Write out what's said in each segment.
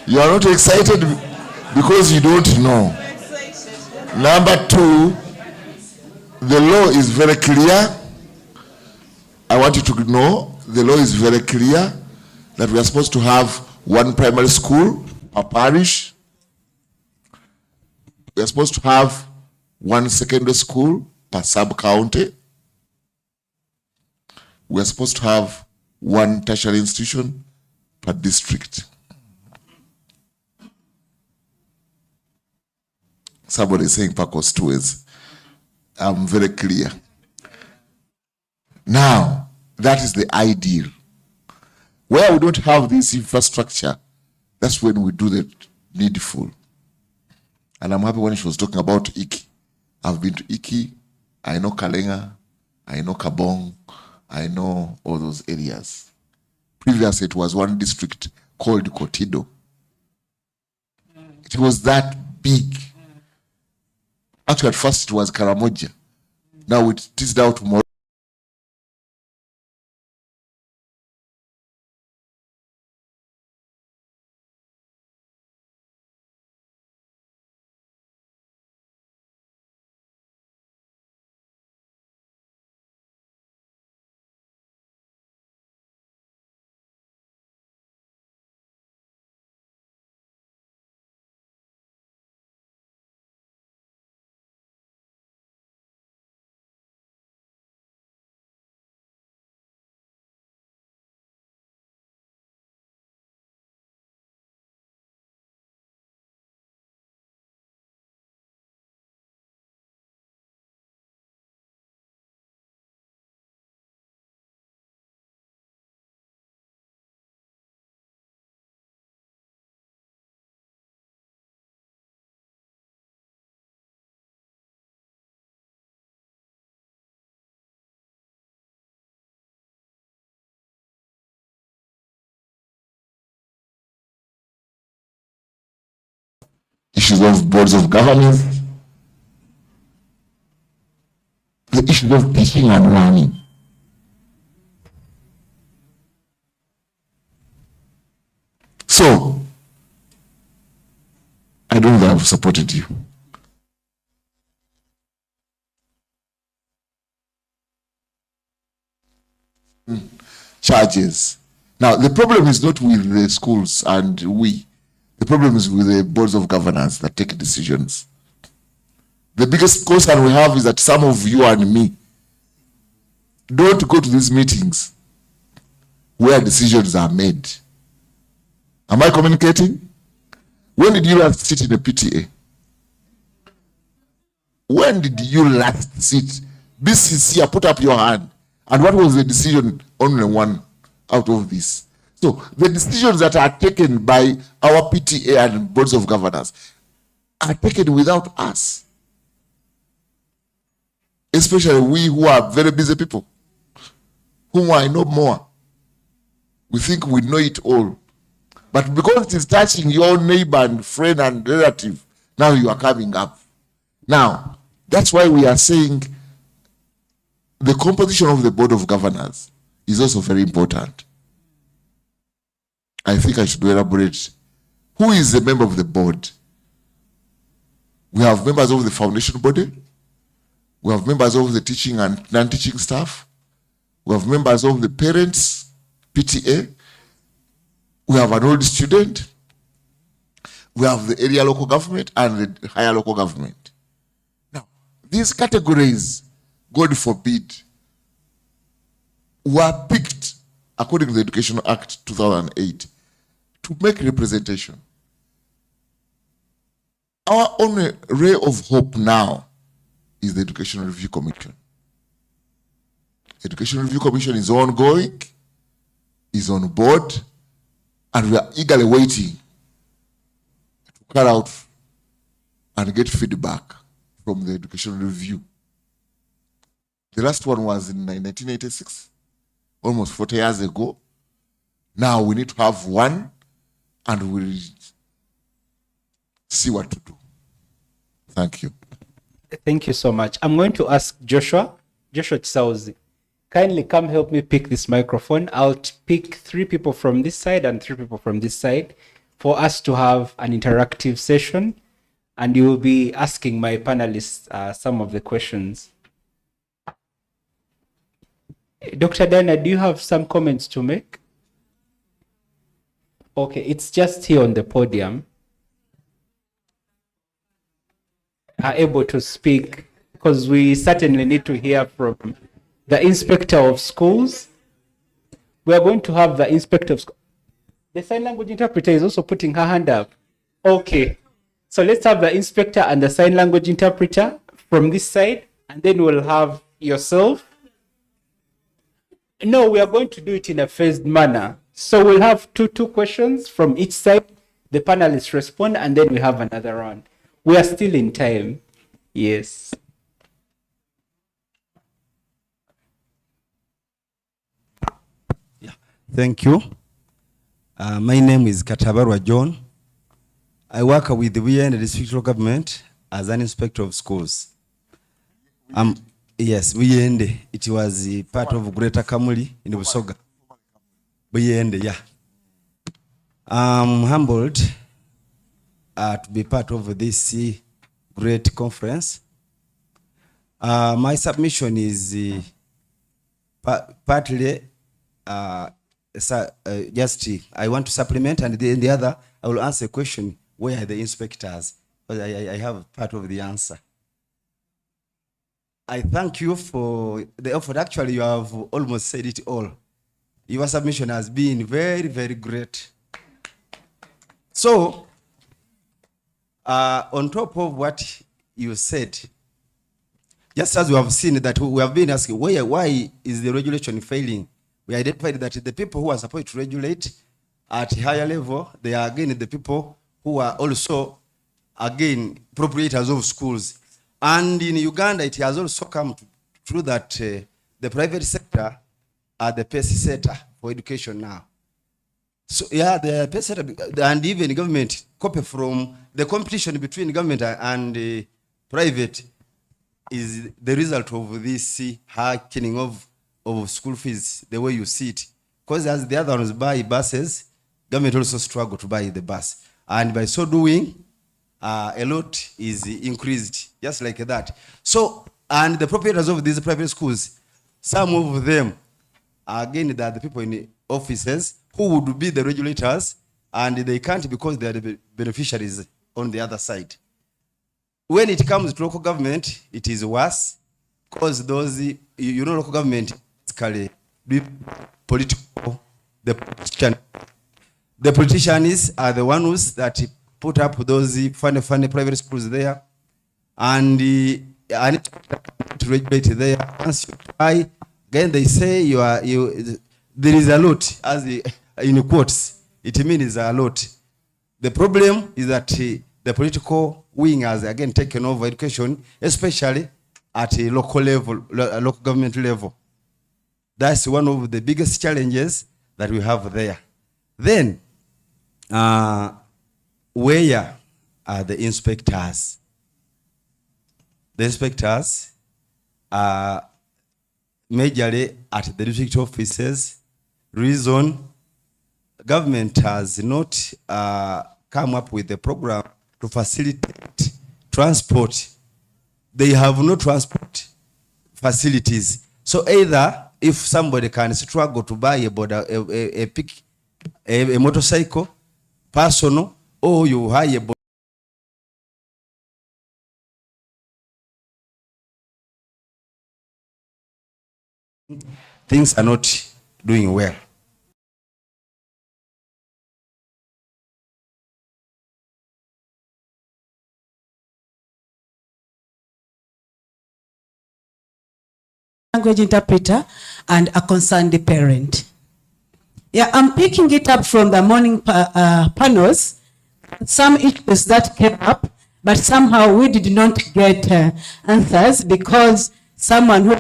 You are not excited because you don't know. Number two, the law is very clear. I want you to know the law is very clear that we are supposed to have one primary school per parish. We are supposed to have one secondary school per sub-county. We are supposed to have one tertiary institution per district. Somebody is saying per constituency. I'm very clear. Now, that is the ideal. Where we don't have this infrastructure, that's when we do the needful. And I'm happy when she was talking about Iki. I've been to Iki, I know Kalenga, I know Kabong, I know all those areas. Previously, it was one district called Kotido. It was that big. Actually, at first it was Karamoja. Now it is down to Moro. Issues of boards of governance, the issues of teaching and learning. So, I don't know if I've supported you. Charges. Now, the problem is not with the schools and we. The problem is with the boards of governance that take decisions. The biggest concern we have is that some of you and me don't go to these meetings where decisions are made. Am I communicating? When did you last sit in a PTA? When did you last sit? Be sincere, put up your hand. And what was the decision? Only one out of this. So the decisions that are taken by our PTA and boards of governors are taken without us. Especially we who are very busy people, whom I know more. We think we know it all. But because it is touching your neighbor and friend and relative, now you are coming up. Now, that's why we are saying the composition of the board of governors is also very important. I think I should elaborate. Who is a member of the board? We have members of the foundation body. We have members of the teaching and non-teaching staff. We have members of the parents, PTA. We have an old student. We have the area local government and the higher local government. Now, these categories, God forbid, were picked according to the Education Act 2008 to make representation. Our only ray of hope now is the Education Review Commission. Education Review Commission is ongoing, is on board, and we are eagerly waiting to carry out and get feedback from the Education Review. The last one was in 1986, almost 40 years ago. Now we need to have one, and we'll see what to do. Thank you. Thank you so much. I'm going to ask Joshua Chisauzi. Kindly come help me pick this microphone. I'll pick 3 people from this side and 3 people from this side. for us to have an interactive session, and you will be asking my panelists some of the questions. Dr. Dana, do you have some comments to make? Okay, it's just here on the podium. Are able to speak, because we certainly need to hear from the inspector of schools. We are going to have the inspector of schools. The sign language interpreter is also putting her hand up. Okay, so let's have the inspector and the sign language interpreter from this side, and then we'll have yourself. No, we are going to do it in a phased manner. So we'll have two questions from each side. The panelists respond, and then we have another round. We are still in time. Yes. Yeah. Thank you. My name is Katabarwa John. I work with the Buyende District Government as an inspector of schools. Yes, Buyende. It was part of Greater Kamuli in Busoga. Buyende, yeah. I'm humbled to be part of this great conference. My submission is partly just I want to supplement, and the other I will answer a question, where are the inspectors? But I have part of the answer. I thank you for the effort. Actually, you have almost said it all. Your submission has been very, very great. So, on top of what you said, just as we have seen that we have been asking, why is the regulation failing? We identified that the people who are supposed to regulate at higher level, they are again the people who are also, again, proprietors of schools. And in Uganda, it has also come true that the private sector are the pace setter for education now. So yeah, the pace setter, and even government copy from the competition between government and private is the result of this hacking of school fees, the way you see it. Because as the other ones buy buses, government also struggle to buy the bus. And by so doing, a lot is increased, just like that. So, and the proprietors of these private schools, some of them, again, they are the people in the offices who would be the regulators, and they can't because they are the beneficiaries on the other side. When it comes to local government, it is worse, because those, local government basically political, the politicians are the ones that put up those funny private schools there, and I need to regulate there. Once you try, again they say there is a lot, as in quotes, it means a lot. The problem is that the political wing has again taken over education, especially at a local level, local government level. That's one of the biggest challenges that we have there. Then, where are the inspectors? The inspectors are majorly at the district offices. Reason, government has not come up with a program to facilitate transport. They have no transport facilities. So either if somebody can struggle to buy a motorcycle, personal, or you hire a things are not doing well. Language interpreter and a concerned parent. Yeah, I'm picking it up from the morning panels. Some issues that came up, but somehow we did not get answers because someone who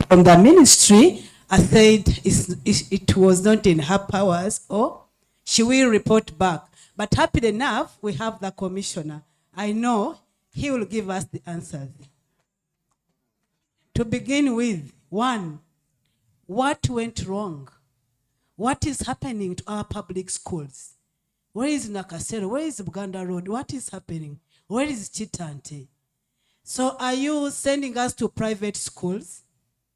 from the ministry said it was not in her powers, or she will report back. But happily enough, we have the commissioner. I know he will give us the answers. To begin with, one, what went wrong? What is happening to our public schools? Where is Nakasero? Where is Buganda Road? What is happening? Where is Chitante? So are you sending us to private schools?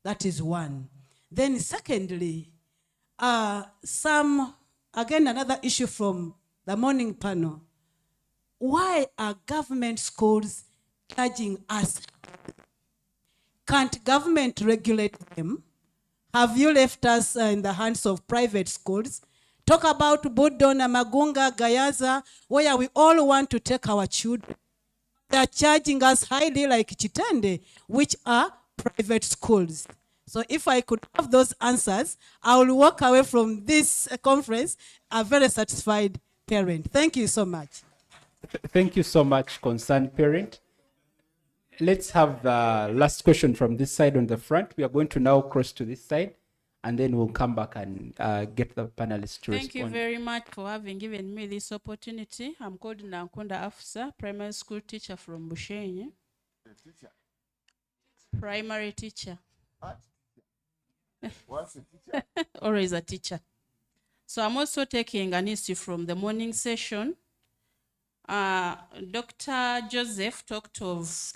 That is one. Then secondly, another issue from the morning panel. Why are government schools charging us? Can't government regulate them? Have you left us in the hands of private schools? Talk about Budona, Magunga, Gayaza, where we all want to take our children. They are charging us highly like Chitende, which are private schools. So if I could have those answers, I will walk away from this conference a very satisfied parent. Thank you so much. Thank you so much, concerned parent. Let's have the last question from this side on the front. We are going to now cross to this side, and then we'll come back and get the panelists to Thank you respond. very much for having given me this opportunity. I'm called Nankunda Afsa, primary school teacher from Bushenyi. Primary teacher. What's a teacher? Always a teacher. So I'm also taking an issue from the morning session. Dr. Joseph talked of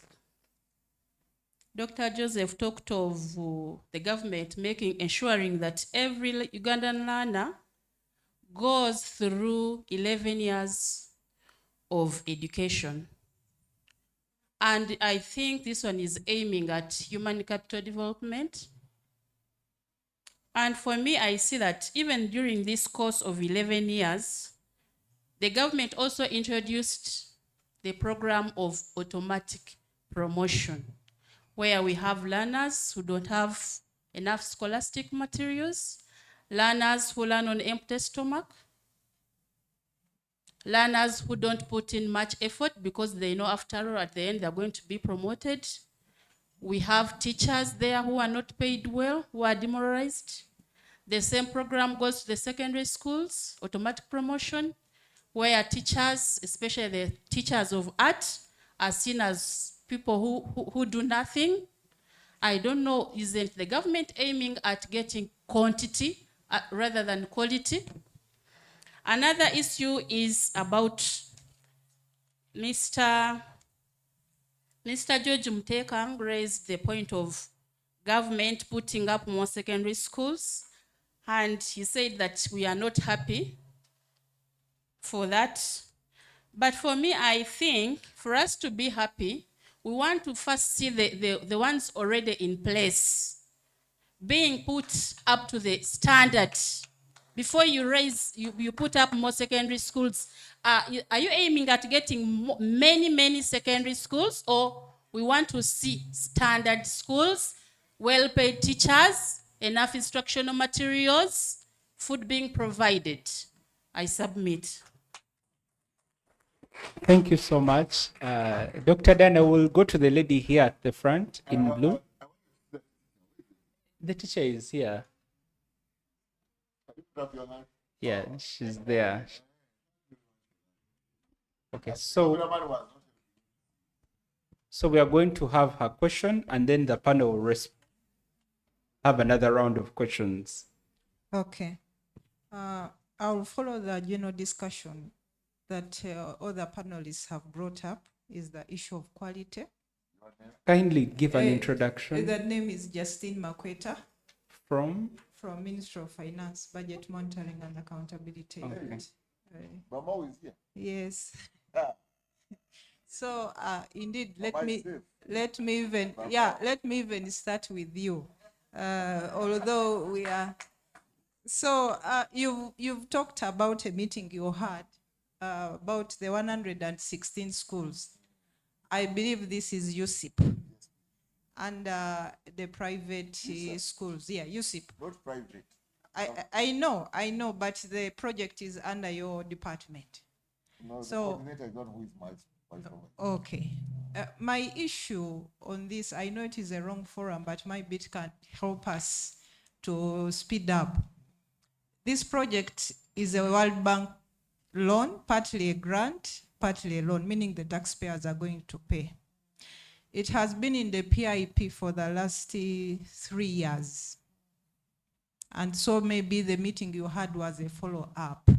the government ensuring that every Ugandan learner goes through 11 years of education. And I think this one is aiming at human capital development. And for me, I see that even during this course of 11 years, the government also introduced the program of automatic promotion, where we have learners who don't have enough scholastic materials, learners who learn on empty stomach, learners who don't put in much effort because they know after all at the end they're going to be promoted. We have teachers there who are not paid well, who are demoralized. The same program goes to the secondary schools, automatic promotion, where teachers, especially the teachers of art, are seen as people who do nothing. I don't know, isn't the government aiming at getting quantity rather than quality? Another issue is about Mr. George Mtekang raised the point of government putting up more secondary schools, and he said that we are not happy for that. But for me, I think for us to be happy, we want to first see the ones already in place being put up to the standard. Before you put up more secondary schools, are you aiming at getting many secondary schools, or we want to see standard schools, well-paid teachers, enough instructional materials, food being provided? I submit. Thank you so much. Dr. Dana, we'll go to the lady here at the front in blue. The teacher is here. Yeah, she's there. Okay, so we are going to have her question, and then the panel will have another round of questions. Okay. I'll follow the general discussion that other panelists have brought up, is the issue of quality. Kindly give an introduction. The name is Justine Makweta From Ministry of Finance, Budget Monitoring and Accountability. Okay. Mama is here. Yes. So indeed, let me even start with you. Although we are, so you've talked about a meeting you had about the 116 schools. I believe this is USIP and the private schools. Yeah, USIP. Not private. I know, but the project is under your department. No, So- the coordinator is not who is my Okay. My issue on this, I know it is a wrong forum, but my bit can help us to speed up. This project is a World Bank loan, partly a grant, partly a loan, meaning the taxpayers are going to pay. It has been in the PIP for the last 3 years. And so maybe the meeting you had was a follow-up.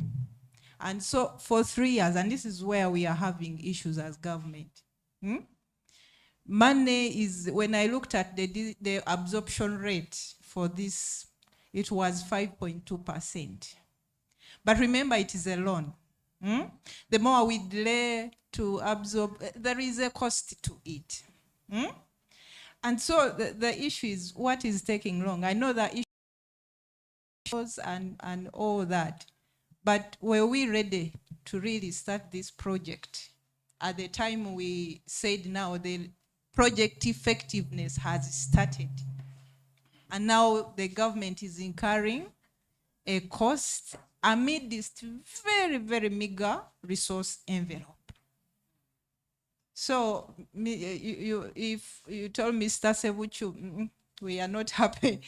And so for 3 years, and this is where we are having issues as government. Money is, when I looked at the absorption rate for this, it was 5.2%. But remember, it is a loan. The more we delay to absorb, there is a cost to it. And so the issue is, what is taking long? I know that issues and all that, but were we ready to really start this project at the time we said now the project effectiveness has started? And now the government is incurring a cost amid this very, very meager resource envelope. So if you told Mr. Sevuchu, we are not happy,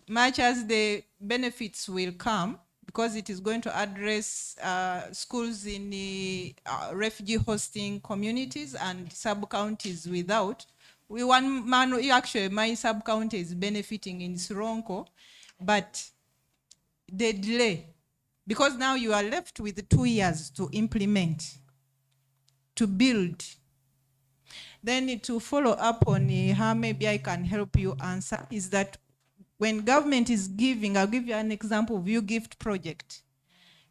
much as the benefits will come, because it is going to address schools in the refugee hosting communities and sub-counties without. Actually, my sub-county is benefiting in Sironko, but the delay, because now you are left with 2 years to implement, to build. Then to follow up on how maybe I can help you answer is that when government is giving, I'll give you an example of YouGift project.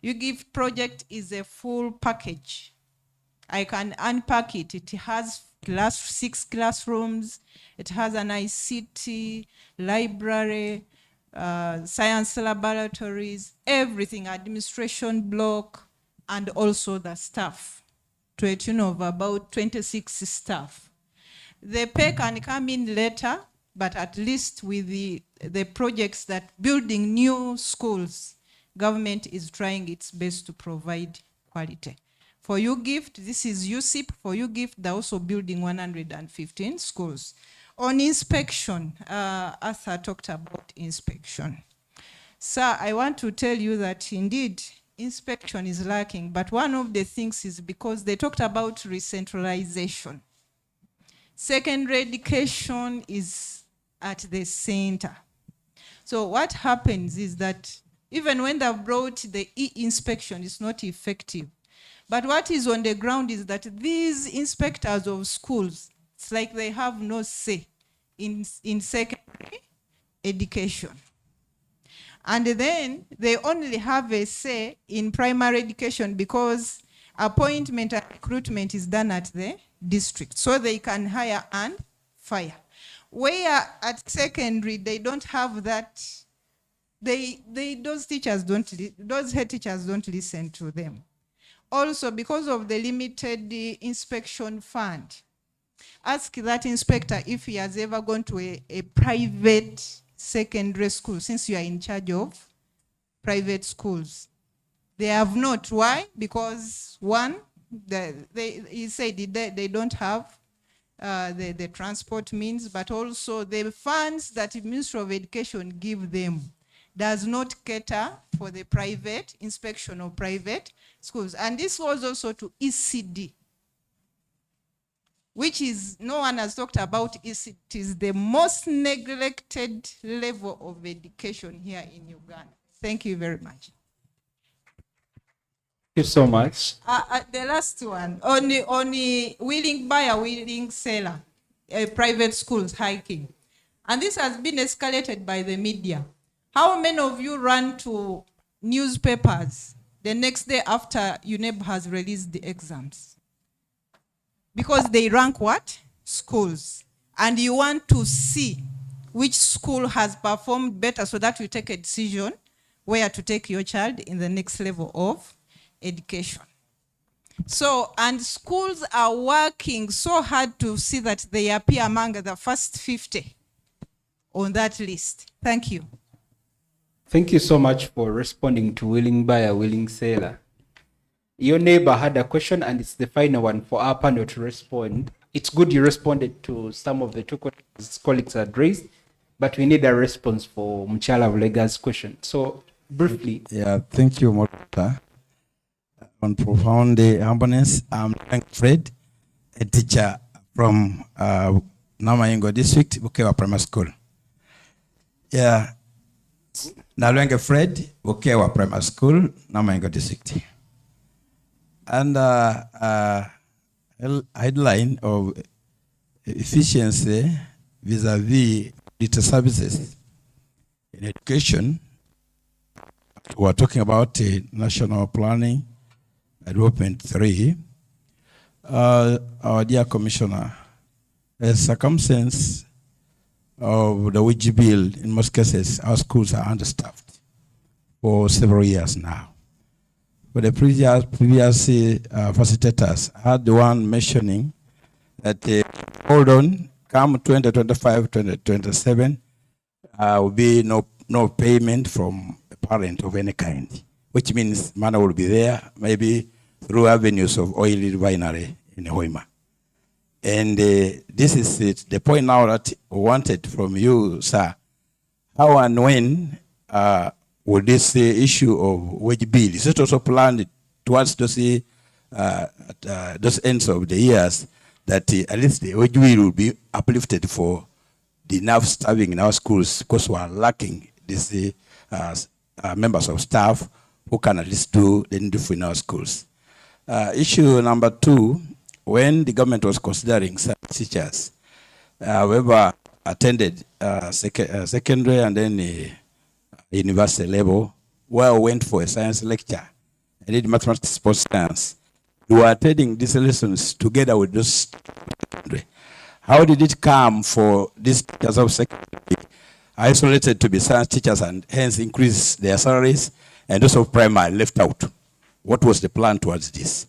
YouGift project is a full package. I can unpack it. It has 6 classrooms. It has an ICT, library, science laboratories, everything, administration block, and also the staff, to a tune of about 26 staff. The pay can come in later, but at least with the projects that building new schools, government is trying its best to provide quality. For YouGift, this is USIP. For YouGift, they're also building 115 schools. On inspection, Arthur talked about inspection. Sir, I want to tell you that indeed, inspection is lacking, but one of the things is because they talked about recentralization. Secondary education is at the center. So what happens is that even when they've brought the e-inspection, it's not effective. But what is on the ground is that these inspectors of schools, it's like they have no say in secondary education. And then they only have a say in primary education because appointment and recruitment is done at the district. So they can hire and fire. Where at secondary, they don't have that. Those head teachers don't listen to them. Also, because of the limited inspection fund, ask that inspector if he has ever gone to a private secondary school, since you are in charge of private schools. They have not. Why? Because one, he said they don't have the transport means, but also the funds that the Ministry of Education give them does not cater for the private inspection of private schools. And this was also to ECD, which is, no one has talked about ECD. It is the most neglected level of education here in Uganda. Thank you very much. Thank you so much. The last one, on the willing buyer, willing seller, private schools hiking. And this has been escalated by the media. How many of you run to newspapers the next day after UNEB has released the exams? Because they rank what? Schools. And you want to see which school has performed better so that you take a decision where to take your child in the next level of education. So, and schools are working so hard to see that they appear among the first 50 on that list. Thank you. Thank you so much for responding to willing buyer, willing seller. Your neighbor had a question, and it's the final one for our panel to respond. It's good you responded to some of the two questions colleagues had raised, but we need a response for Mchala Vulega's question. So, briefly. Yeah, thank you, Morata. On profound humbleness, I'm Fred, a teacher from Namayengo district, Bukewa Primary School. Yeah, Nalwenge Fred, Bukewa Primary School, Namayengo district. under headline of efficiency vis-a-vis data services in education, we are talking about national planning development 3. Our dear commissioner, as circumstance of the wage bill, in most cases, our schools are understaffed for several years now. But the previous facilitators had the one mentioning that hold on, come 2025, 2027, will be no payment from a parent of any kind, which means money will be there, maybe through avenues of oil refinery in Hoima. And this is it. The point now that we wanted from you, sir, how and when will this issue of wage bill, is it also planned towards those ends of the years that at least the wage bill will be uplifted for the enough staffing in our schools, because we are lacking these members of staff who can at least do the needful in our schools. Issue number 2, when the government was considering some teachers, whoever attended secondary and then university level, where went for a science lecture, I did mathematics, sports science. You were attending these lessons together with those. How did it come for these teachers of secondary isolated to be science teachers and hence increase their salaries, and those of primary left out? What was the plan towards this?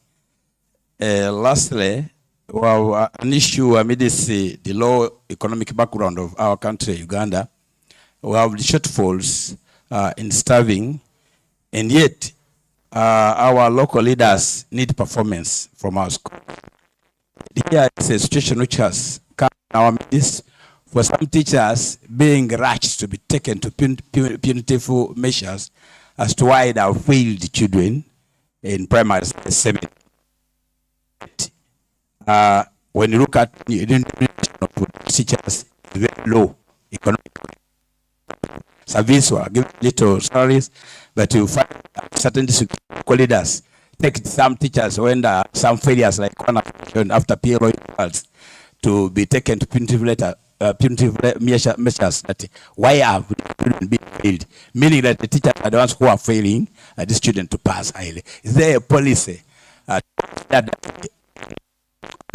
Lastly, well, an issue amidst the low economic background of our country, Uganda, we have the shortfalls in staffing, and yet our local leaders need performance from our school. Here is a situation which has come in our midst for some teachers being rushed to be taken to punitive measures as to why they have failed children in primary 7. When you look at the identification of teachers, very low economic service or give little salaries, but you find certain district leaders take some teachers when there are some failures, like one after PLO results, to be taken to punitive measures that why have children been failed, meaning that the teachers are the ones who are failing the student to pass highly. Is there a policy that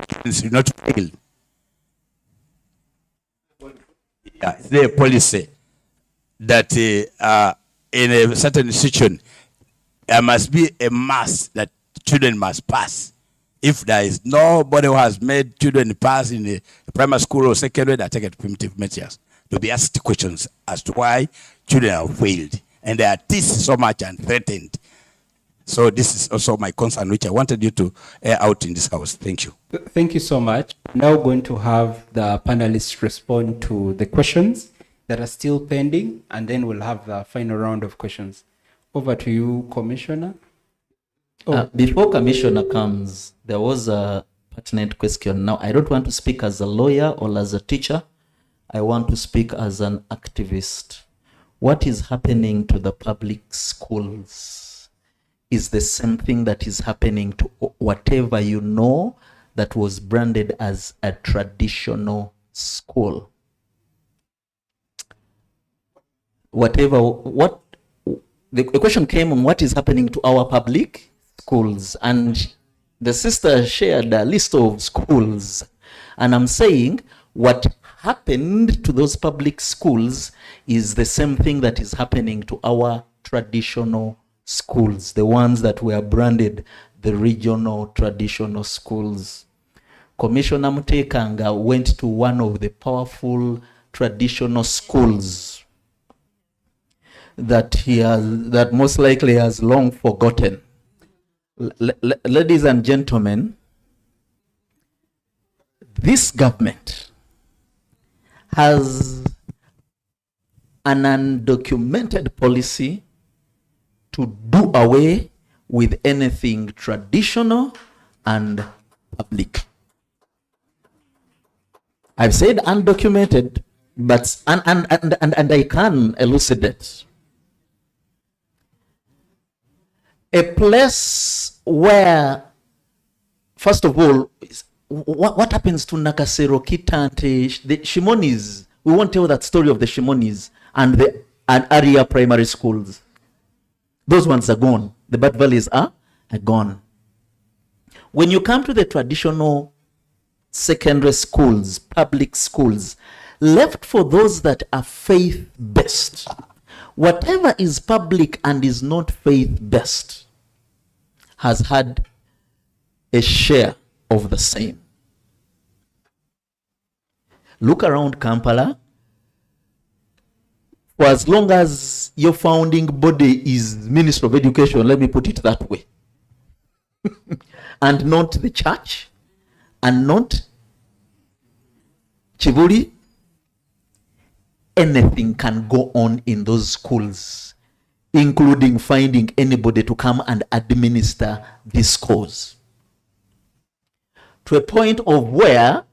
students do not fail? Yeah, is there a policy that in a certain institution there must be a must that children must pass? If there is nobody who has made children pass in the primary school or secondary, they take it primitive measures to be asked questions as to why children have failed, and they are teased so much and threatened. So this is also my concern, which I wanted you to air out in this house. Thank you. Thank you so much. Now going to have the panelists respond to the questions that are still pending, and then we'll have the final round of questions. Over to you, Commissioner. Before Commissioner comes, there was a pertinent question. Now, I don't want to speak as a lawyer or as a teacher. I want to speak as an activist. What is happening to the public schools is the same thing that is happening to whatever you know that was branded as a traditional school. The question came on what is happening to our public schools, and the sister shared a list of schools, and I'm saying what happened to those public schools is the same thing that is happening to our traditional schools, the ones that were branded the regional traditional schools. Commissioner Mutekanga went to one of the powerful traditional schools that most likely has long forgotten. Ladies and gentlemen, this government has an undocumented policy to do away with anything traditional and public. I've said undocumented, but and I can elucidate. A place where first of all, what happens to Nakasero, Kitante, the Shimonis? We won't tell that story of the Shimonis and the area primary schools. Those ones are gone. The bad valleys are gone. When you come to the traditional secondary schools, public schools, left for those that are faith-based, whatever is public and is not faith-based has had a share of the same. Look around Kampala. For as long as your founding body is Ministry of Education, let me put it that way, and not the church, and not Chivuli, anything can go on in those schools, including finding anybody to come and administer this schools. To a point of where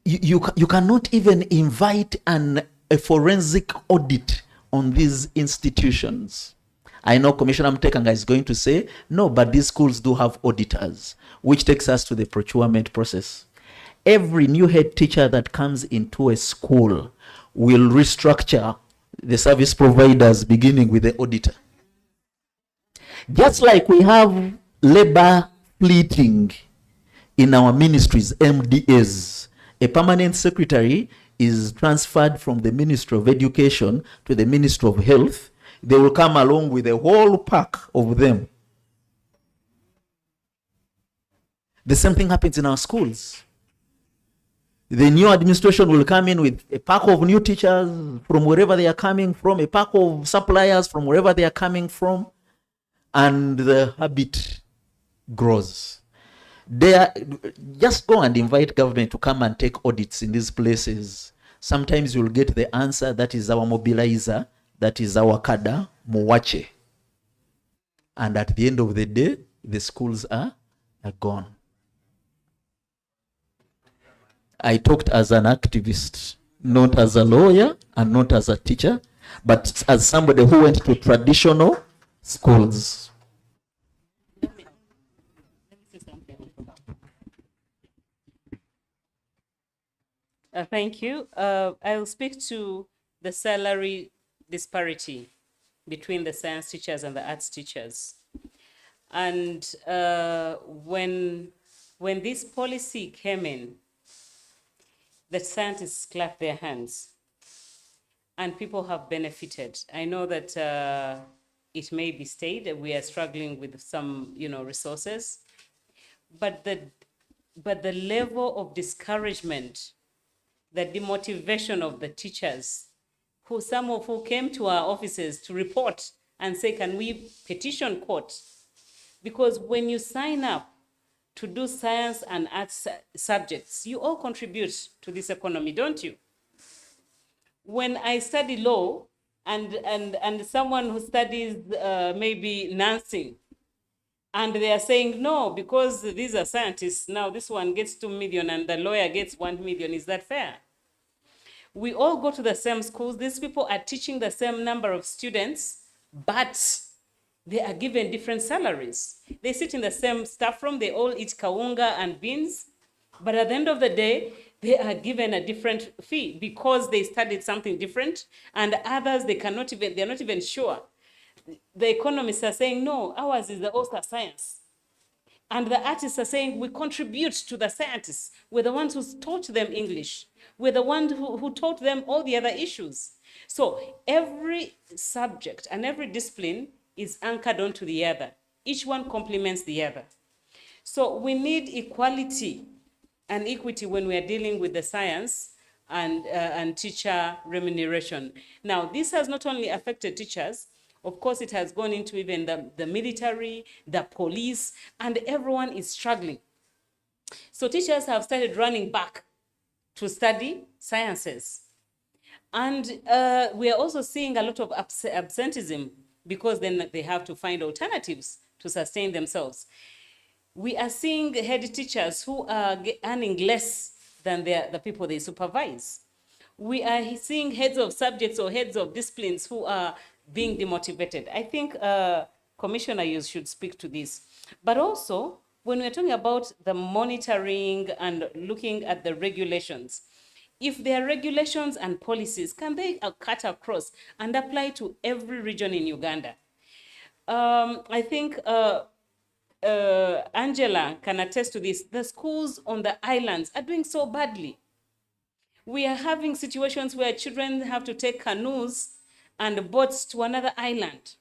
you cannot even invite a forensic audit on these institutions. I know Commissioner Mtekanga is going to say, no, but these schools do have auditors, which takes us to the procurement process. Every new head teacher that comes into a school will restructure the service providers, beginning with the auditor. Just like we have labor fleeting in our ministries, MDAs, a permanent secretary is transferred from the Ministry of Education to the Ministry of Health. They will come along with a whole pack of them. The same thing happens in our schools. The new administration will come in with a pack of new teachers from wherever they are coming from, a pack of suppliers from wherever they are coming from, and the habit grows. Just go and invite government to come and take audits in these places. Sometimes you'll get the answer, that is our mobilizer, that is our kada, Mowache. And at the end of the day, the schools are gone. I talked as an activist, not as a lawyer and not as a teacher, but as somebody who went to traditional schools. Thank you. I'll speak to the salary disparity between the science teachers and the arts teachers. And when this policy came in, the scientists clapped their hands and people have benefited. I know that it may be stated we are struggling with some, resources, but the level of discouragement, the demotivation of the teachers, some of who came to our offices to report and say, can we petition court? Because when you sign up to do science and arts subjects, you all contribute to this economy, don't you? When I study law and someone who studies maybe nursing, and they are saying, no, because these are scientists, now this one gets 2 million and the lawyer gets 1 million. Is that fair? We all go to the same schools. These people are teaching the same number of students, but they are given different salaries. They sit in the same staff room. They all eat kawunga and beans. But at the end of the day, they are given a different fee because they studied something different. And others, they're not even sure. The economists are saying, no, ours is the also science. And the artists are saying, we contribute to the scientists. We're the ones who taught them English. We're the ones who taught them all the other issues. So every subject and every discipline is anchored onto the other. Each one complements the other. So we need equality and equity when we are dealing with the science and teacher remuneration. Now, this has not only affected teachers, of course, it has gone into even the military, the police, and everyone is struggling. So teachers have started running back to study sciences. And we are also seeing a lot of absenteeism because then they have to find alternatives to sustain themselves. We are seeing head teachers who are earning less than the people they supervise. We are seeing heads of subjects or heads of disciplines who are being demotivated. I think, Commissioner, you should speak to this. But also, when we're talking about the monitoring and looking at the regulations, if there are regulations and policies, can they cut across and apply to every region in Uganda? I think Angela can attest to this. The schools on the islands are doing so badly. We are having situations where children have to take canoes and boats to another island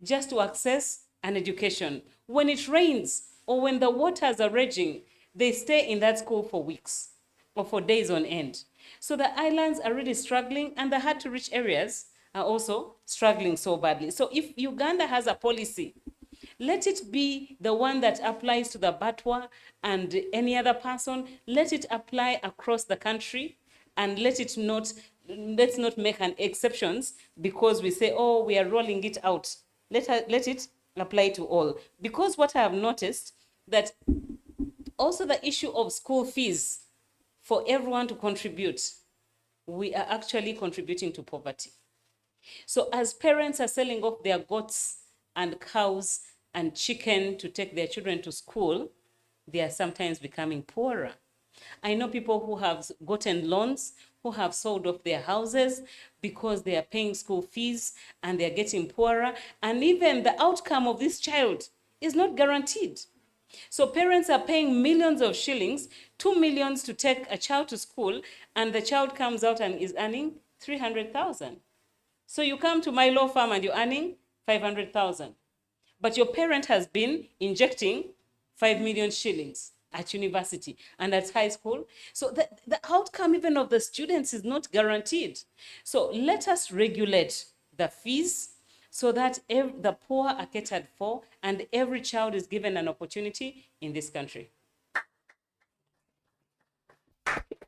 just to access an education. When it rains or when the waters are raging, they stay in that school for weeks or for days on end. So the islands are really struggling, and the hard-to-reach areas are also struggling so badly. So if Uganda has a policy, let it be the one that applies to the Batwa and any other person. Let it apply across the country, and let's not make an exceptions because we say, oh, we are rolling it out. Let it apply to all. Because what I have noticed, that also the issue of school fees for everyone to contribute, we are actually contributing to poverty. So as parents are selling off their goats and cows and chicken to take their children to school, they are sometimes becoming poorer. I know people who have gotten loans, who have sold off their houses because they are paying school fees and they are getting poorer. And even the outcome of this child is not guaranteed. So parents are paying millions of shillings, 2 million to take a child to school, and the child comes out and is earning 300,000. So you come to my law firm and you're earning 500,000. But your parent has been injecting 5 million shillings at university and at high school. So the outcome even of the students is not guaranteed. So let us regulate the fees so that the poor are catered for and every child is given an opportunity in this country.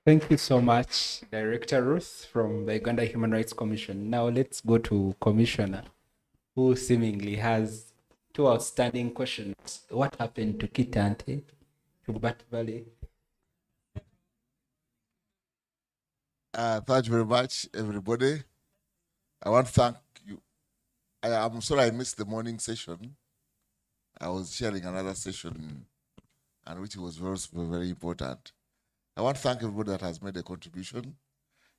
Thank you so much, Director Ruth from the Uganda Human Rights Commission. Now let's go to Commissioner, who seemingly has two outstanding questions. What happened to Kitante, to Bat Valley? Thank you very much, everybody. I want to thank you. I'm sorry I missed the morning session. I was sharing another session, and which was very, very important. I want to thank everybody that has made a contribution,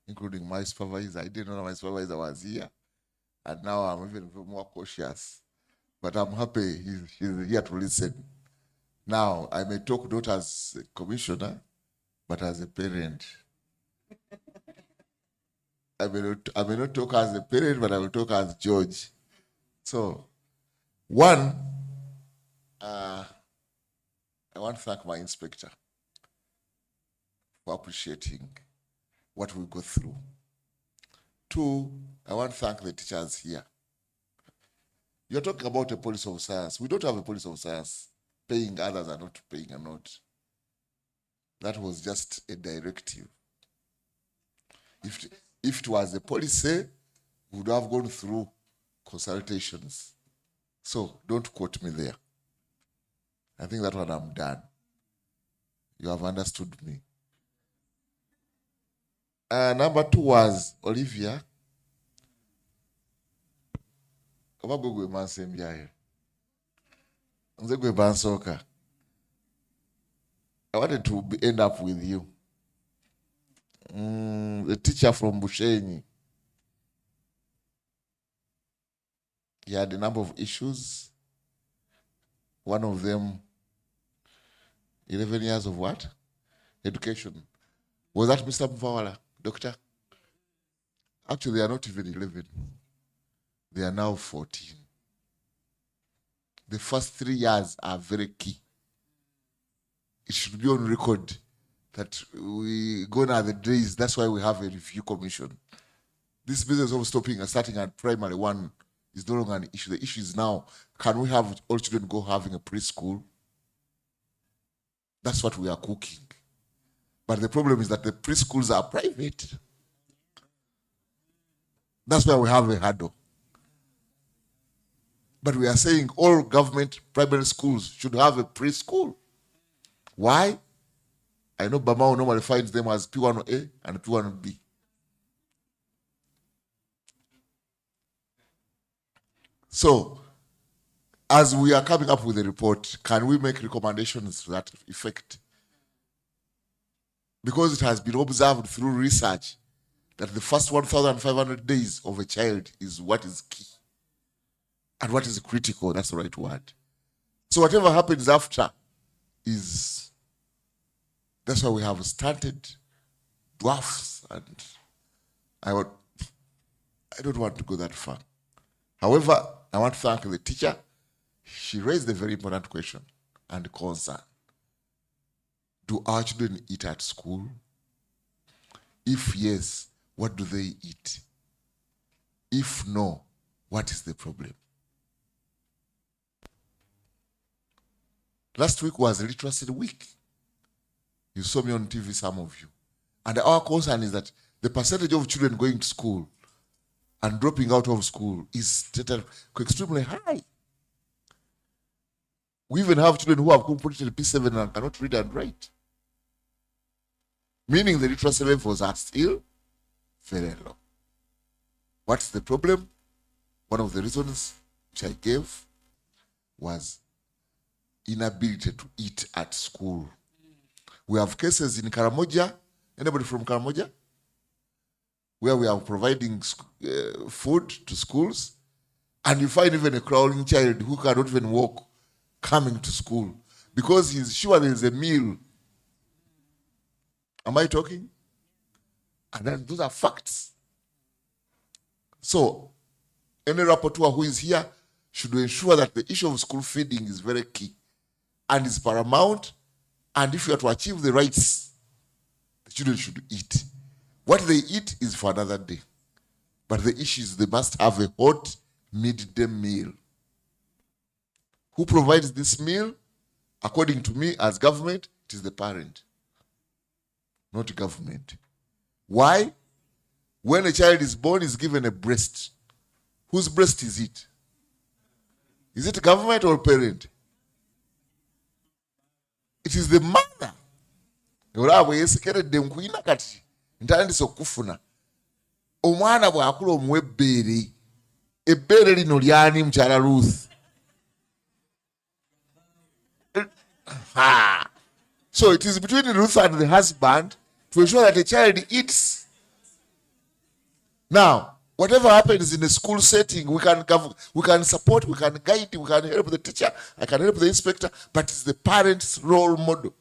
including my supervisor. I didn't know my supervisor was here, and now I'm even more cautious. But I'm happy he's here to listen. Now, I may talk not as a commissioner, but as a parent. I may not talk as a parent, but I will talk as George. So, one, I want to thank my inspector for appreciating what we go through. Two, I want to thank the teachers here. You're talking about a policy of science. We don't have a policy of science. Paying others are not paying or not. That was just a directive. If it was a policy, we would have gone through consultations. So don't quote me there. I think that one I'm done. You have understood me. Number two was Olivia. I wanted to end up with you. The teacher from Bushenyi. He had a number of issues. One of them, 11 years of what? Education. Was that Mr. Mvawala, doctor? Actually, they are not even 11. They are now 14. The first 3 years are very key. It should be on record that we gone are the days. That's why we have a review commission. This business of stopping and starting at primary one is no longer an issue. The issue is now, can we have all children go having a preschool? That's what we are cooking. But the problem is that the preschools are private. That's why we have a hurdle. But we are saying all government primary schools should have a preschool. Why? I know Bamao normally finds them as P1A and P1B. So, as we are coming up with a report, can we make recommendations to that effect? Because it has been observed through research that the first 1,500 days of a child is what is key and what is critical. That's the right word. So whatever happens after is, that's why we have started dwarfs, and I don't want to go that far. However, I want to thank the teacher. She raised a very important question and concern. Do our children eat at school? If yes, what do they eat? If no, what is the problem? Last week was Literacy Week. You saw me on TV, some of you. And our concern is that the percentage of children going to school and dropping out of school is extremely high. We even have children who have completed P7 and cannot read and write. Meaning the literacy levels are still very low. What's the problem? One of the reasons which I gave was inability to eat at school. We have cases in Karamoja. Anybody from Karamoja? Where we are providing food to schools, and you find even a crawling child who cannot even walk coming to school because he's sure there is a meal. Am I talking? And then those are facts. So, any rapporteur who is here should ensure that the issue of school feeding is very key and is paramount. And if you are to achieve the rights, the children should eat. What they eat is for another day. But the issue is they must have a hot midday meal. Who provides this meal? According to me, as government, it is the parent, not government. Why? When a child is born, is given a breast. Whose breast is it? Is it government or parent? It is the mother. Olaba yesekeredde nkuina kati ntandise okufuna omwana bw'akula omuwa ebbeere. Ebbeere lino lyani mukyala Ruth? So it is between Ruth and the husband to ensure that the child eats. Now, whatever happens in a school setting, we can support, we can guide, we can help the teacher, I can help the inspector, but it's the parent's role model.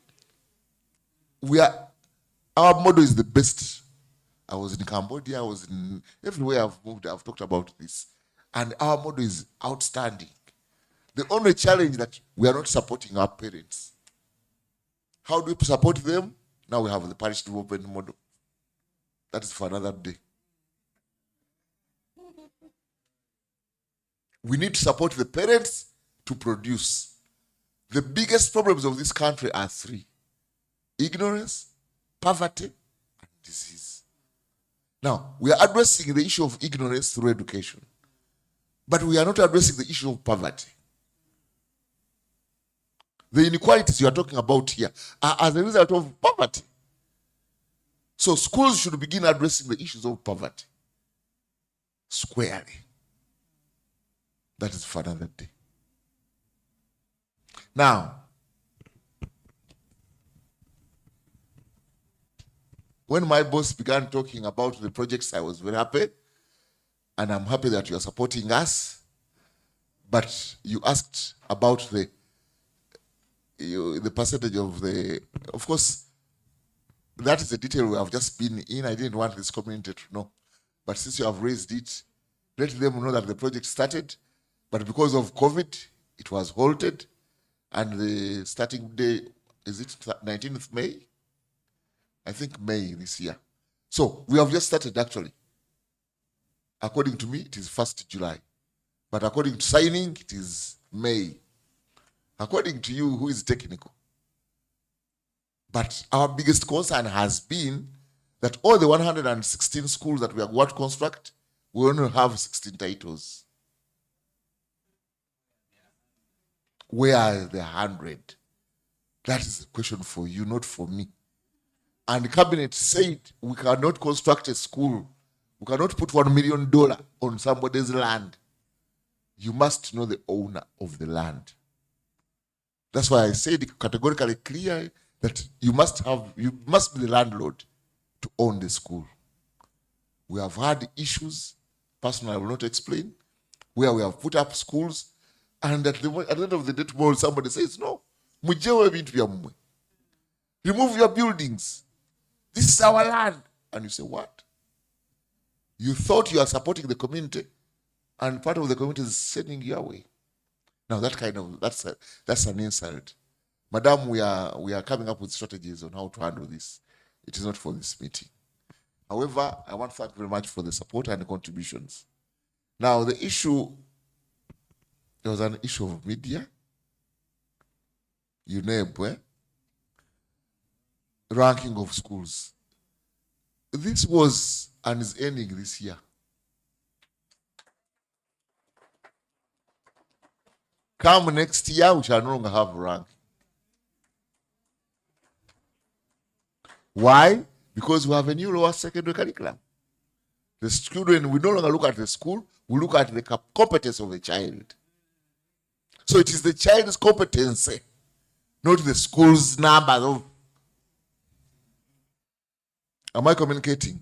Our model is the best. I was in Cambodia, I was in everywhere I've moved, I've talked about this. And our model is outstanding. The only challenge that we are not supporting our parents. How do we support them? Now we have the parish development model. That is for another day. We need to support the parents to produce. The biggest problems of this country are three: ignorance, poverty, and disease. Now, we are addressing the issue of ignorance through education, but we are not addressing the issue of poverty. The inequalities you are talking about here are as a result of poverty. So schools should begin addressing the issues of poverty squarely. That is for another day. Now, when my boss began talking about the projects, I was very happy. And I'm happy that you are supporting us. But you asked about the percentage of the, of course, that is a detail we have just been in. I didn't want this community to know. But since you have raised it, let them know that the project started, but because of COVID, it was halted. And the starting day, is it 19th May? I think May this year. So we have just started actually. According to me, it is 1st July. But according to signing, it is May. According to you, who is technical? But our biggest concern has been that all the 116 schools that we are going to construct, we only have 16 titles. Where are the 100? That is a question for you, not for me. And the cabinet said we cannot construct a school. We cannot put $1 million on somebody's land. you must know the owner of the land. That's why I said categorically clear that you must be the landlord to own the school. We have had issues, personally I will not explain, where we have put up schools and at the end of the day tomorrow somebody says, no, mujewe bintu bya mmwe. Remove your buildings. This is our land. And you say, what? You thought you are supporting the community and part of the community is sending you away. Now that's an insult. Madam, we are coming up with strategies on how to handle this. It is not for this meeting. However, I want to thank very much for the support and the contributions. Now, there was an issue of media. UNEB, ranking of schools. This was and is ending this year. Come next year, we shall no longer have rank. Why? Because we have a new lower secondary curriculum. The student, we no longer look at the school, we look at the competence of the child. So it is the child's competency, not the school's number. Am I communicating?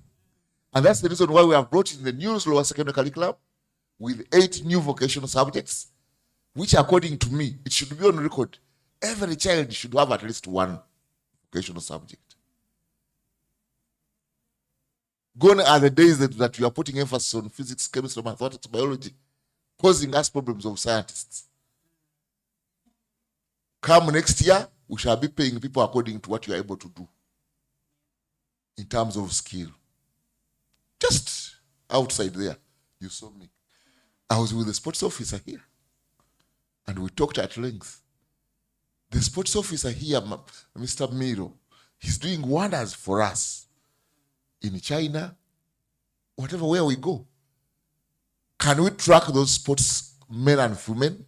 And that's the reason why we have brought in the new lower secondary curriculum with 8 new vocational subjects, which according to me, it should be on record. Every child should have at least one vocational subject. Gone are the days that we are putting emphasis on physics, chemistry, mathematics, biology, causing us problems of scientists. Come next year, we shall be paying people according to what you are able to do in terms of skill. Just outside there, you saw me. I was with the sports officer here, and we talked at length. The sports officer here, Mr. Miro, he's doing wonders for us. In China, whatever where we go. Can we track those sports men and women?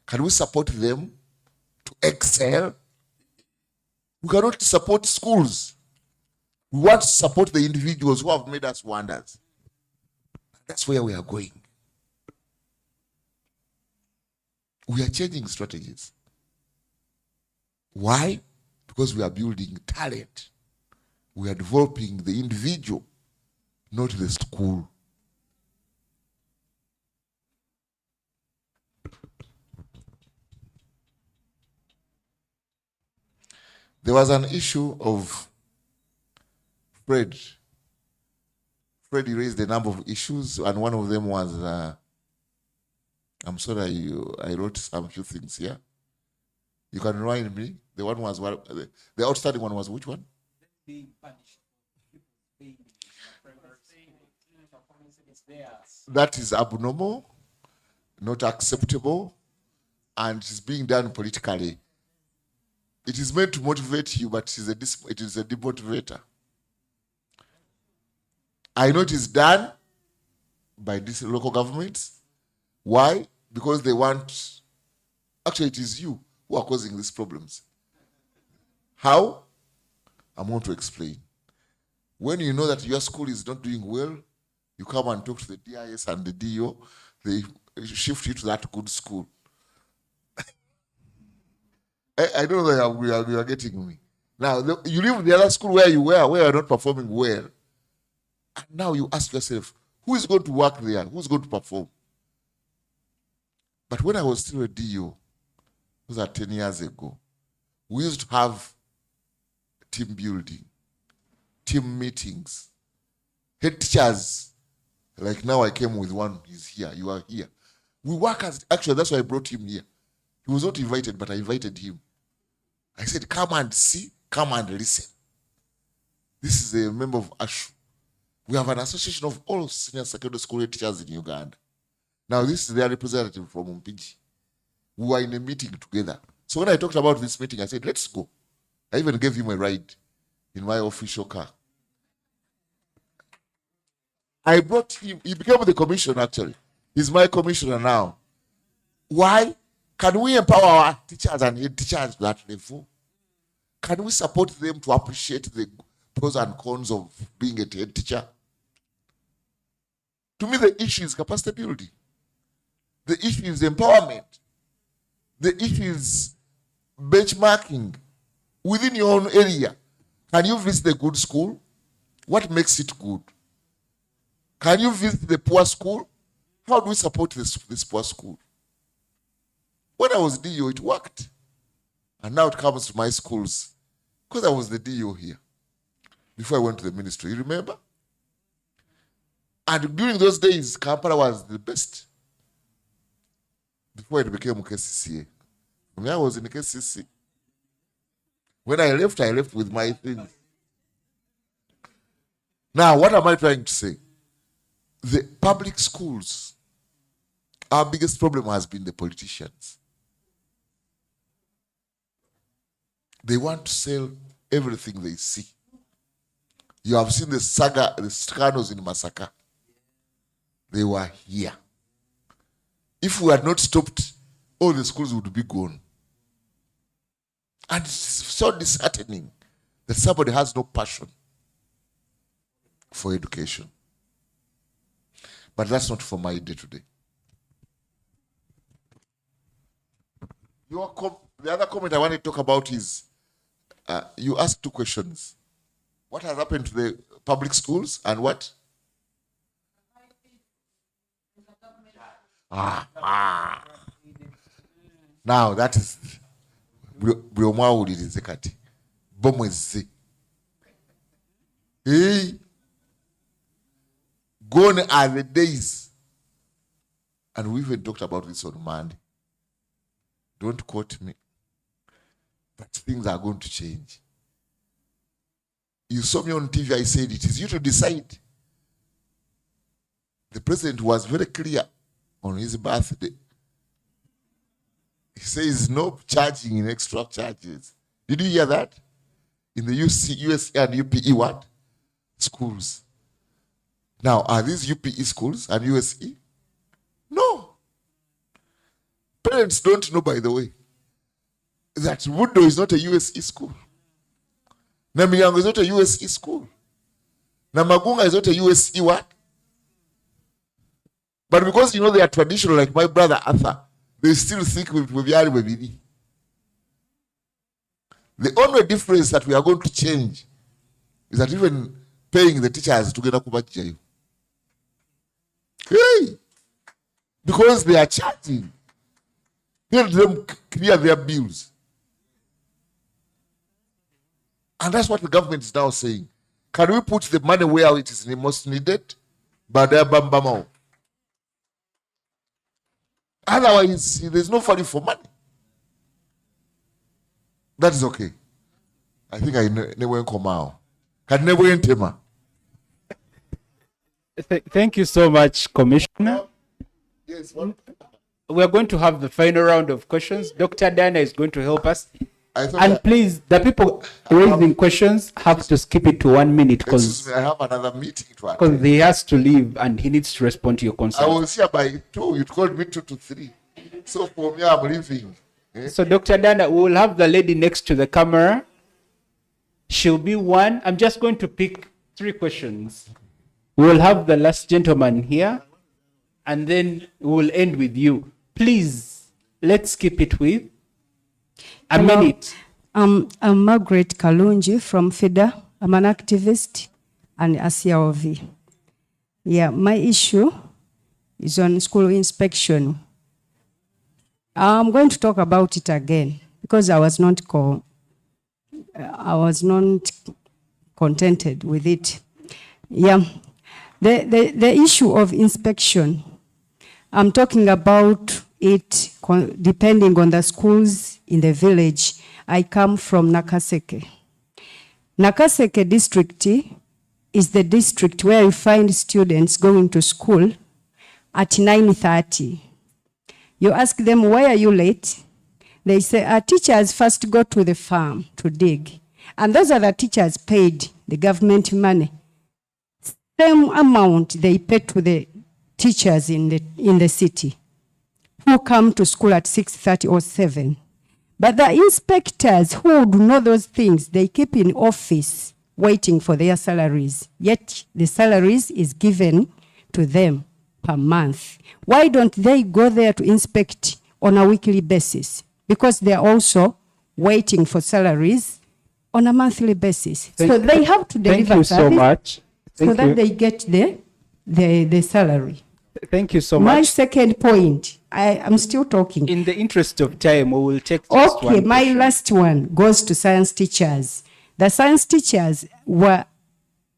Can we support them to excel? We cannot support schools. We want to support the individuals who have made us wonders. That's where we are going. We are changing strategies. Why? Because we are building talent. We are developing the individual, not the school. There was an issue of Fred. Fred raised a number of issues, and one of them was, I'm sorry, I wrote some few things here. You can remind me. The one was, the outstanding one was which one? That is abnormal, not acceptable, and it is being done politically. It is meant to motivate you, but it is a demotivator. I know it is done by these local governments. Why? Because they want, actually it is you who are causing these problems. How? I'm going to explain. When you know that your school is not doing well, you come and talk to the DIS and the DO, they shift you to that good school. I don't know that you are getting me. Now, you leave the other school where you are not performing well. And now you ask yourself, who is going to work there? Who's going to perform? But when I was still a DO, it was 10 years ago, we used to have team building, team meetings, head teachers. Like now I came with one, he's here, you are here. We work as, actually that's why I brought him here. He was not invited, but I invited him. I said, come and see, come and listen. This is a member of ASHU. We have an association of all senior secondary school teachers in Uganda. Now this is their representative from Mpigi. We were in a meeting together. So when I talked about this meeting, I said, let's go. I even gave him a ride in my official car. I brought him, he became the commissioner actually. He's my commissioner now. Why? Can we empower our teachers and head teachers at that level? Can we support them to appreciate the pros and cons of being a head teacher? To me, the issue is capacity building. The issue is empowerment. The issue is benchmarking within your own area. Can you visit the good school? What makes it good? Can you visit the poor school? How do we support this poor school? When I was DO, it worked. And now it comes to my schools. Because I was the DO here before I went to the ministry. You remember? And during those days, Kampala was the best. Before it became KCCA. When I was in KCC. When I left with my things. Now, what am I trying to say? The public schools, our biggest problem has been the politicians. They want to sell everything they see. You have seen the saga, the scandals in Masaka. They were here. If we had not stopped, all the schools would be gone. And it's so disheartening that somebody has no passion for education. But that's not for my day-to-day. The other comment I want to talk about is, you asked 2 questions. What has happened to the public schools and what? Now that is Briomawulirize kati. Bomwezi. Hey. Gone are the days. And we even talked about this on Monday. Don't quote me. But things are going to change. You saw me on TV, I said it is you to decide. The president was very clear on his birthday. He says no charging in extra charges. Did you hear that? In the UC and UPE what? Schools. Now, are these UPE schools and USE? No. Parents don't know, by the way, that Wudo is not a USE school. Namiyango is not a USE school. Namagunga is not a USE what? But because you know they are traditional, like my brother Arthur, they still think with the only difference that we are going to change is that even paying the teachers to get a kubachi. Hey! Because they are charging. Let them clear their bills. And that's what the government is now saying. Can we put the money where it is most needed? Otherwise, there's no value for money. That is okay. I think I never come out. Can never enter. Thank you so much, Commissioner. Yes, what? We are going to have the final round of questions. Dr. Dana is going to help us. And please, the people raising questions have to skip it to 1 minute because I have another meeting to attend. he has to leave and he needs to respond to your I concern. was here by 2. You told me 2 to 3. So for me, I'm leaving. So, Dr. Dana, we will have the lady next to the camera. She'll be 1. I'm just going to pick 3 questions. We will have the last gentleman here, and then we will end with you. Please, let's keep it with a minute. I'm Margaret Kalunji from FIDA. I'm an activist and a CRV. Yeah, my issue is on school inspection. I'm going to talk about it again because I was not contented with it. Yeah, the issue of inspection, I'm talking about it depending on the schools in the village. I come from Nakaseke. Nakaseke district is the district where you find students going to school at 9:30. You ask them, why are you late? They say, our teachers first go to the farm to dig. And those are the teachers paid the government money. Same amount they pay to the teachers in the city who come to school at 6:30 or 7. But the inspectors who would know those things, they keep in office waiting for their salaries. Yet the salaries is given to them per month. Why don't they go there to inspect on a weekly basis? Because they are also waiting for salaries on a monthly basis. So they have to deliver Thank you so service much. so Thank that you. they get the salary. Thank you so My much. second point, I am still talking. In the interest of time, we will take just Okay, one my question. last one goes to science teachers. The science teachers were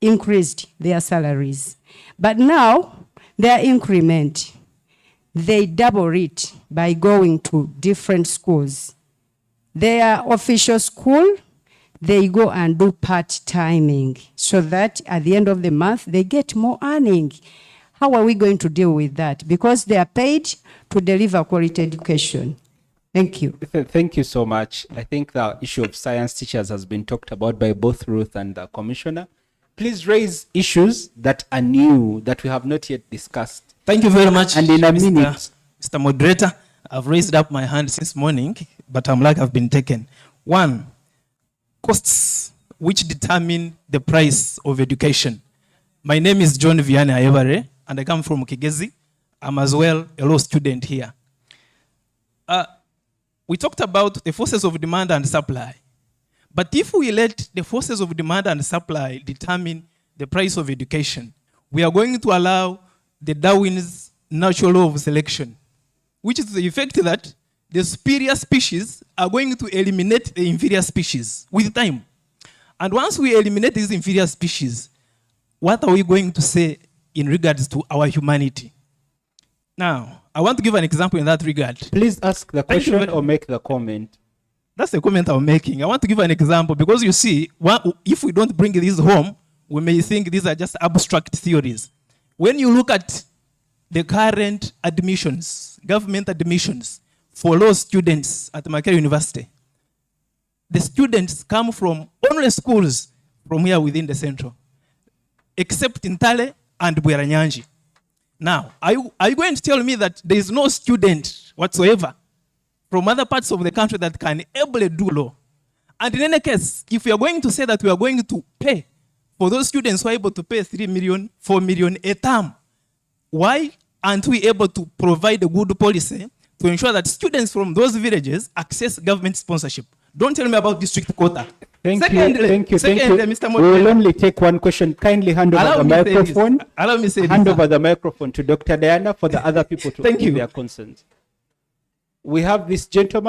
increased their salaries, but now their increment, they double it by going to different schools. Their official school, they go and do part-timing so that at the end of the month, they get more earning. How are we going to deal with that? Because they are paid to deliver quality education. Thank you. Thank you so much. I think the issue of science teachers has been talked about by both Ruth and the commissioner. Please raise issues that are new that we have not yet discussed. Thank you very much. And in a minute. Mr. Moderator, I've raised up my hand since morning, but I'm like I've been taken. One, costs which determine the price of education. My name is John Vianney Ayebare, and I come from Kigezi. I'm as well a law student here. We talked about the forces of demand and supply. But if we let the forces of demand and supply determine the price of education, we are going to allow the Darwin's natural law of selection, which is the effect that the superior species are going to eliminate the inferior species with time. And once we eliminate these inferior species, what are we going to say in regards to our humanity? Now, I want to give an example in that regard. Please ask the Thank you question very- or make the comment. That's the comment I'm making. I want to give an example because you see, if we don't bring these home, we may think these are just abstract theories. When you look at the current admissions, government admissions for law students at Makerere University, the students come from only schools from here within the central, except Ntale and Bweranyanji. Now, are you going to tell me that there is no student whatsoever from other parts of the country that can able do law? And in any case, if we are going to say that we are going to pay for those students who are able to pay 3 million, 4 million a term, why aren't we able to provide a good policy to ensure that students from those villages access government sponsorship? Don't tell me about district quota. Thank Secondly- you. Thank you. secondly, Mr. We will Moderator, only take one question. Kindly hand over Allow the me say this. microphone. Allow me say Hand this. over the microphone to Dr. Diana for the other people to Thank give you. their concerns. We have this gentleman.